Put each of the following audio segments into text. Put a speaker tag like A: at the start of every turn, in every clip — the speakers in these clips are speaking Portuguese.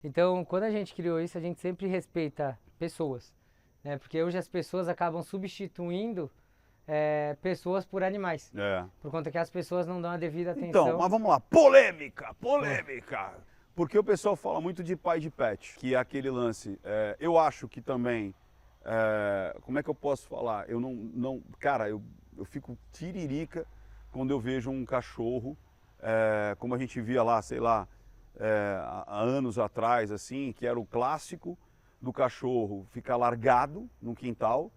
A: Então, quando a gente criou isso, a gente sempre respeita pessoas, né? Porque hoje as pessoas acabam substituindo pessoas por animais,
B: É.
A: por conta que as pessoas não dão a devida
B: Então,
A: atenção.
B: mas vamos lá. Polêmica, polêmica. Porque o pessoal fala muito de pai de pet, que é aquele lance. Eu acho que também, como é que eu posso falar? Eu não cara, eu fico tiririca quando eu vejo um cachorro, como a gente via lá, sei lá, há anos atrás, assim, que era o clássico do cachorro ficar largado no quintal.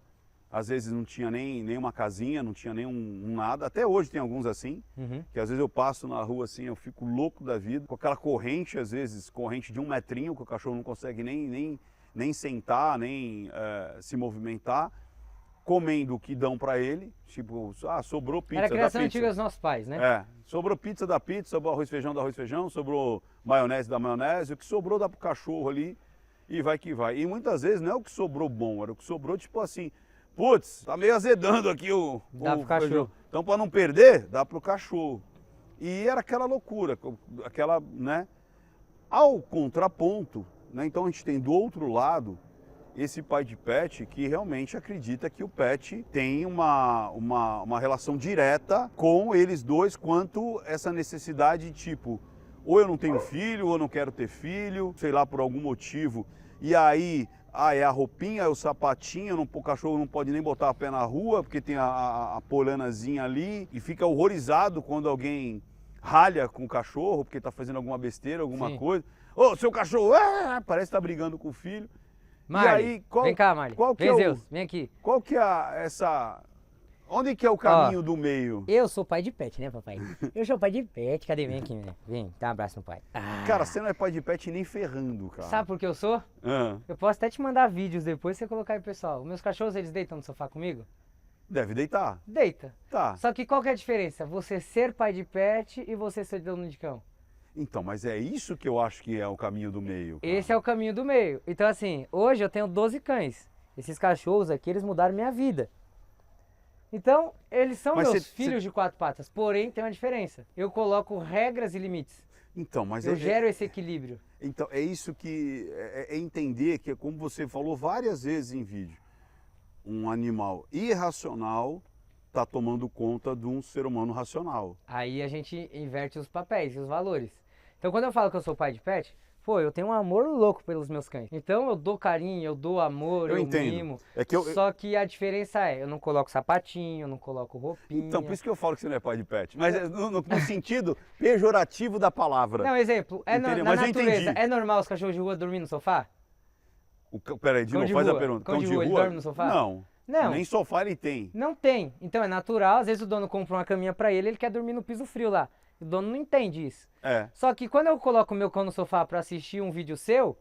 B: Às vezes não tinha nem uma casinha, não tinha nem um nada. Até hoje tem alguns assim,
A: Uhum.
B: que às vezes eu passo na rua assim, eu fico louco da vida, com aquela corrente, às vezes, corrente de 1 metrinho, que o cachorro não consegue nem sentar, nem se movimentar, comendo o que dão pra ele, tipo, sobrou
A: Era
B: pizza
A: a
B: da
A: criação
B: pizza.
A: antiga dos nossos pais, né?
B: Sobrou pizza da pizza, sobrou arroz e feijão do arroz e feijão, sobrou maionese da maionese, o que sobrou dá pro cachorro ali e vai que vai. E muitas vezes não é o que sobrou bom, era o que sobrou tipo assim, putz, tá meio azedando aqui o
A: Dá pro
B: feijão.
A: cachorro.
B: Então para não perder, dá pro cachorro. E era aquela loucura, aquela, né? Ao contraponto, né? Então a gente tem do outro lado esse pai de pet que realmente acredita que o pet tem uma relação direta com eles dois quanto essa necessidade tipo, ou eu não tenho filho, ou eu não quero ter filho, sei lá, por algum motivo. E aí, é a roupinha, é o sapatinho, o cachorro não pode nem botar a pé na rua, porque tem a polanazinha ali, e fica horrorizado quando alguém ralha com o cachorro, porque tá fazendo alguma besteira, alguma
A: Sim.
B: coisa. Ô, seu cachorro, parece que tá brigando com o filho.
A: Marley,
B: E aí, qual,
A: vem cá, Marley.
B: qual que
A: Vem,
B: é
A: Zeus, vem aqui.
B: qual que é essa... Onde que é o caminho do meio?
A: Eu sou pai de pet, né, papai? Eu sou pai de pet. Cadê? Vem aqui, né? Vem, dá um abraço no pai.
B: Cara, você não é pai de pet nem ferrando, cara.
A: Sabe por que eu sou?
B: Ah,
A: Eu posso até te mandar vídeos depois, você colocar aí, pessoal. Os meus cachorros, eles deitam no sofá comigo?
B: deve deitar.
A: Deita.
B: Tá.
A: Só que qual que é a diferença? Você ser pai de pet e você ser dono de cão.
B: Então, mas é isso que eu acho que é o caminho do meio. Cara.
A: Esse é o caminho do meio. Então, assim, hoje eu tenho 12 cães. Esses cachorros aqui, eles mudaram minha vida. Então, eles são
B: Mas
A: meus filhos de 4 patas, porém tem uma diferença. Eu coloco regras e limites.
B: Então, mas
A: Eu gero esse equilíbrio.
B: Então, é isso que é entender que, como você falou várias vezes em vídeo, um animal irracional está tomando conta de um ser humano racional.
A: Aí a gente inverte os papéis e os valores. Então, quando eu falo que eu sou pai de pet, pô, eu tenho um amor louco pelos meus cães. Então, eu dou carinho, eu dou amor,
B: Eu
A: eu
B: entendo.
A: mimo.
B: É que
A: Só que a diferença é, eu não coloco sapatinho, eu não coloco roupinha.
B: Então, por isso que eu falo que você não é pai de pet. Mas no sentido pejorativo da palavra.
A: Não, exemplo,
B: Entendeu?
A: na
B: Mas eu
A: natureza,
B: entendi.
A: é normal os cachorros de rua dormir no sofá?
B: Peraí, de
A: Cão
B: novo,
A: de
B: faz a
A: rua.
B: pergunta.
A: Cão de rua, ele dorme no sofá?
B: Não.
A: Não.
B: Nem sofá ele tem.
A: Não tem. Então é natural, às vezes o dono compra uma caminha pra ele, ele quer dormir no piso frio lá. O dono não entende isso.
B: É.
A: Só que quando eu coloco o meu cão no sofá pra assistir um vídeo seu,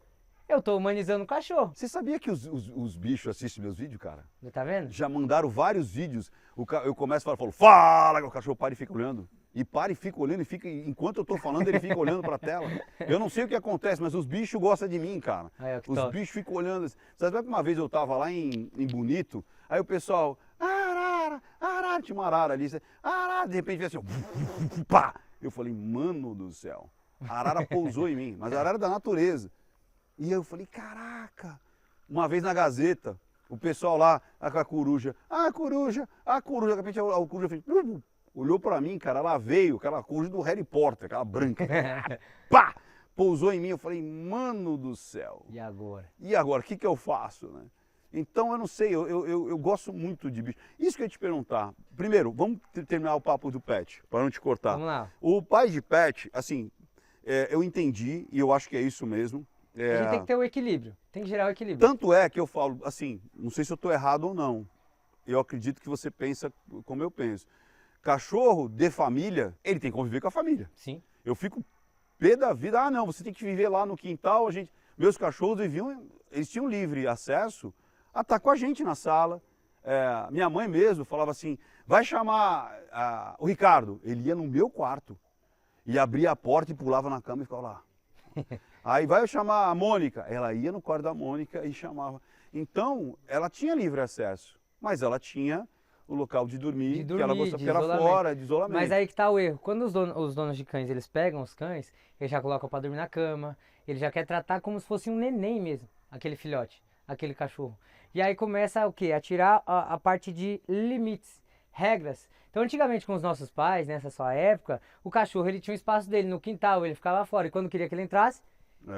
A: eu tô humanizando o cachorro.
B: Você sabia que os bichos assistem meus vídeos, cara?
A: Tá vendo?
B: Já mandaram vários vídeos. Eu começo a falar, fala, que o cachorro para e fica olhando. E para e fica olhando, enquanto eu tô falando, ele fica olhando pra tela. Eu não sei o que acontece, mas os bichos gostam de mim, cara.
A: Aí, ó, que
B: Os
A: top.
B: bichos ficam olhando. Sabe que uma vez eu tava lá em Bonito, aí o pessoal, arara, arara, tinha uma arara ali, arara, de repente veio assim, ó, pá! Eu falei, mano do céu, a arara pousou em mim, mas a arara é da natureza. E eu falei, caraca, uma vez na Gazeta, o pessoal lá, com a coruja, de repente a coruja fez, olhou pra mim, cara, ela veio, aquela coruja do Harry Potter, aquela branca, pá, pousou em mim, eu falei, mano do céu.
A: E agora?
B: E agora, o que que eu faço, né? Então, eu não sei, eu gosto muito de bicho. Isso que eu ia te perguntar. Primeiro, vamos terminar o papo do pet, para não te cortar.
A: Vamos lá.
B: O pai de pet, assim, eu entendi, e eu acho que é isso mesmo.
A: A gente tem que ter o equilíbrio. Tem que gerar o equilíbrio.
B: Tanto é que eu falo, assim, não sei se eu estou errado ou não. Eu acredito que você pensa como eu penso. Cachorro de família, ele tem que conviver com a família.
A: Sim.
B: Eu fico pé da vida, não, você tem que viver lá no quintal, meus cachorros eles tinham livre acesso a estar com a gente na sala. Minha mãe mesmo falava assim, vai chamar o Ricardo. Ele ia no meu quarto, e abria a porta e pulava na cama e ficava lá. Aí vai chamar a Mônica, ela ia no quarto da Mônica e chamava. Então, ela tinha livre acesso, mas ela tinha o local de dormir,
A: De
B: que ela
A: dormir,
B: gostava,
A: de
B: porque era
A: isolamento.
B: fora, de isolamento.
A: Mas aí que tá o erro. Quando os donos de cães, eles pegam os cães, eles já colocam pra dormir na cama, ele já quer tratar como se fosse um neném mesmo, aquele filhote, aquele cachorro. E aí começa o quê? A tirar a parte de limites, regras. Então antigamente com os nossos pais, nessa sua época, o cachorro ele tinha um espaço dele no quintal, ele ficava fora. E quando queria que ele entrasse,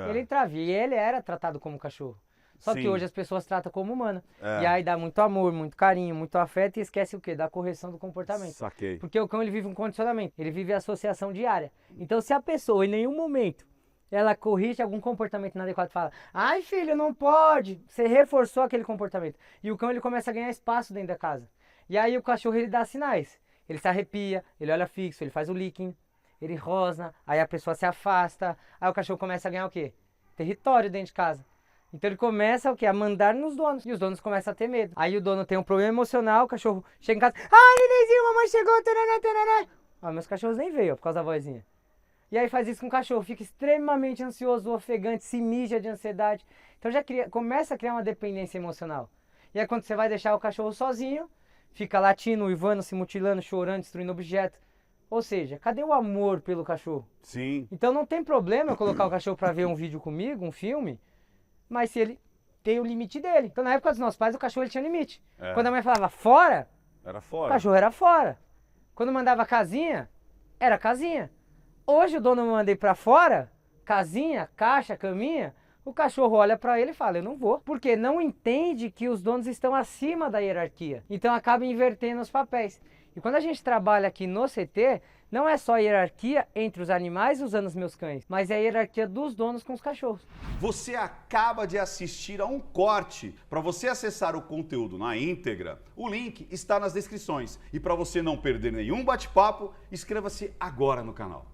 A: ele entrava. E ele era tratado como cachorro. Só que
B: Sim.
A: hoje as pessoas tratam como humano.
B: É.
A: E aí dá muito amor, muito carinho, muito afeto e esquece o quê? Da correção do comportamento.
B: Saquei.
A: Porque o cão ele vive um condicionamento, ele vive a associação diária. Então se a pessoa em nenhum momento ela corrige algum comportamento inadequado, fala: ai filho, não pode, você reforçou aquele comportamento. E o cão ele começa a ganhar espaço dentro da casa. E aí o cachorro ele dá sinais. Ele se arrepia, ele olha fixo, ele faz o licking, ele rosna, aí a pessoa se afasta, aí o cachorro começa a ganhar o quê? Território dentro de casa. Então ele começa o quê? A mandar nos donos. E os donos começam a ter medo. Aí o dono tem um problema emocional, o cachorro chega em casa: ai, nenenzinho, mamãe chegou, tarará, tarará. Ah, meus cachorros nem veio, ó, por causa da vozinha. E aí faz isso com o cachorro, fica extremamente ansioso, ofegante, se mija de ansiedade. Então já começa a criar uma dependência emocional. E aí quando você vai deixar o cachorro sozinho, fica latindo, uivando, se mutilando, chorando, destruindo objetos. Ou seja, cadê o amor pelo cachorro?
B: Sim.
A: Então não tem problema eu colocar o cachorro para ver um vídeo comigo, um filme, mas se ele tem o limite dele. Então na época dos nossos pais o cachorro ele tinha limite.
B: É.
A: Quando a mãe falava fora,
B: Era
A: o
B: fora.
A: cachorro era fora. Quando mandava casinha, era casinha. Hoje o dono me mandei pra fora, casinha, caixa, caminha, o cachorro olha pra ele e fala: eu não vou. Porque não entende que os donos estão acima da hierarquia. Então acaba invertendo os papéis. E quando a gente trabalha aqui no CT, não é só a hierarquia entre os animais usando os meus cães, mas é a hierarquia dos donos com os cachorros.
C: Você acaba de assistir a um corte. Para você acessar o conteúdo na íntegra, o link está nas descrições. E para você não perder nenhum bate-papo, inscreva-se agora no canal.